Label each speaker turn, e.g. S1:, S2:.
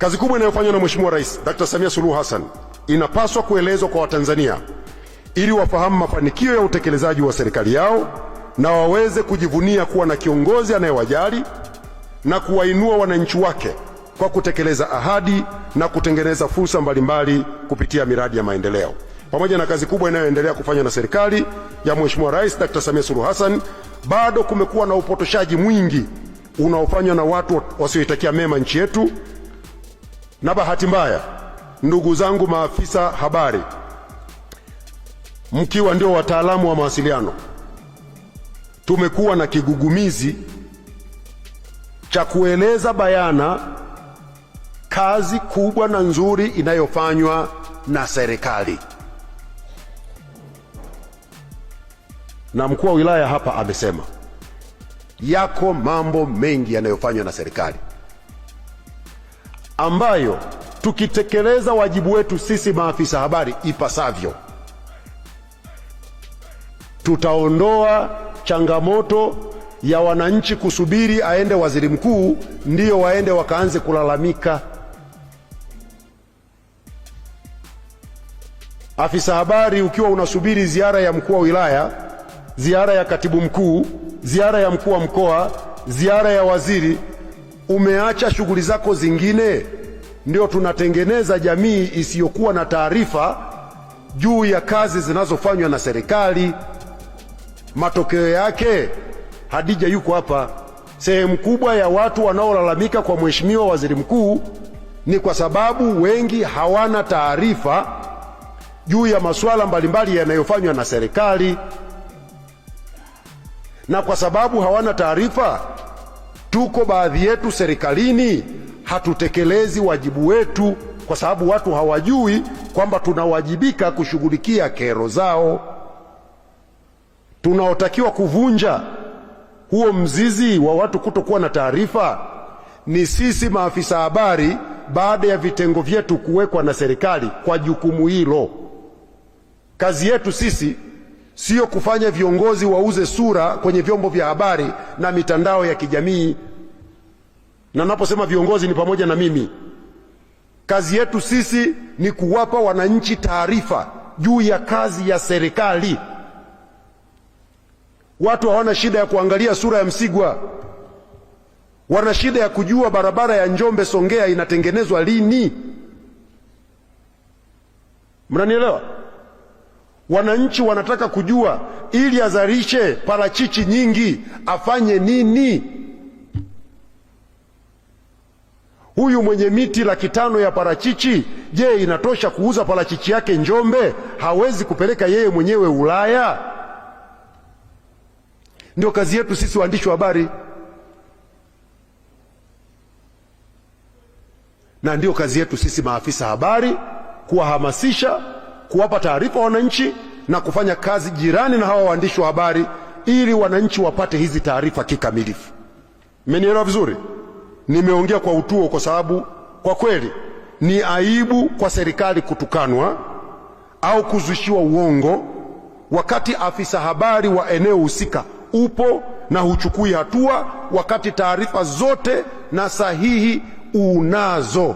S1: Kazi kubwa inayofanywa na Mheshimiwa Rais Dr. Samia Suluhu Hassan inapaswa kuelezwa kwa Watanzania ili wafahamu mafanikio ya utekelezaji wa serikali yao na waweze kujivunia kuwa na kiongozi anayewajali na kuwainua wananchi wake kwa kutekeleza ahadi na kutengeneza fursa mbalimbali kupitia miradi ya maendeleo. Pamoja na kazi kubwa inayoendelea kufanywa na serikali ya Mheshimiwa Rais Dr. Samia Suluhu Hassan, bado kumekuwa na upotoshaji mwingi unaofanywa na watu wasioitakia mema nchi yetu. Na bahati mbaya, ndugu zangu maafisa habari, mkiwa ndio wataalamu wa mawasiliano, tumekuwa na kigugumizi cha kueleza bayana kazi kubwa na nzuri inayofanywa na serikali. Na mkuu wa wilaya hapa amesema yako mambo mengi yanayofanywa na serikali ambayo tukitekeleza wajibu wetu sisi maafisa habari ipasavyo, tutaondoa changamoto ya wananchi kusubiri aende waziri mkuu ndio waende wakaanze kulalamika. Afisa habari, ukiwa unasubiri ziara ya mkuu wa wilaya, ziara ya katibu mkuu, ziara ya mkuu wa mkoa, ziara ya waziri, umeacha shughuli zako zingine, ndio tunatengeneza jamii isiyokuwa na taarifa juu ya kazi zinazofanywa na serikali. Matokeo yake, Hadija yuko hapa, sehemu kubwa ya watu wanaolalamika kwa Mheshimiwa Waziri Mkuu ni kwa sababu wengi hawana taarifa juu ya masuala mbalimbali yanayofanywa na serikali, na kwa sababu hawana taarifa, tuko baadhi yetu serikalini hatutekelezi wajibu wetu, kwa sababu watu hawajui kwamba tunawajibika kushughulikia kero zao. Tunaotakiwa kuvunja huo mzizi wa watu kutokuwa na taarifa ni sisi maafisa habari, baada ya vitengo vyetu kuwekwa na serikali kwa jukumu hilo. Kazi yetu sisi sio kufanya viongozi wauze sura kwenye vyombo vya habari na mitandao ya kijamii, na naposema viongozi ni pamoja na mimi. Kazi yetu sisi ni kuwapa wananchi taarifa juu ya kazi ya serikali. Watu hawana shida ya kuangalia sura ya Msigwa, wana shida ya kujua barabara ya Njombe Songea inatengenezwa lini. Mnanielewa? Wananchi wanataka kujua ili azalishe parachichi nyingi afanye nini. Huyu mwenye miti 500,000 ya parachichi, je, inatosha kuuza parachichi yake Njombe? Hawezi kupeleka yeye mwenyewe Ulaya? Ndio kazi yetu sisi waandishi wa habari, na ndio kazi yetu sisi maafisa habari kuwahamasisha, kuwapa taarifa wananchi na kufanya kazi jirani na hawa waandishi wa habari ili wananchi wapate hizi taarifa kikamilifu. Mmenielewa vizuri? Nimeongea kwa utuo kwa sababu kwa kweli ni aibu kwa serikali kutukanwa au kuzushiwa uongo wakati afisa habari wa eneo husika upo na huchukui hatua, wakati taarifa zote na sahihi unazo.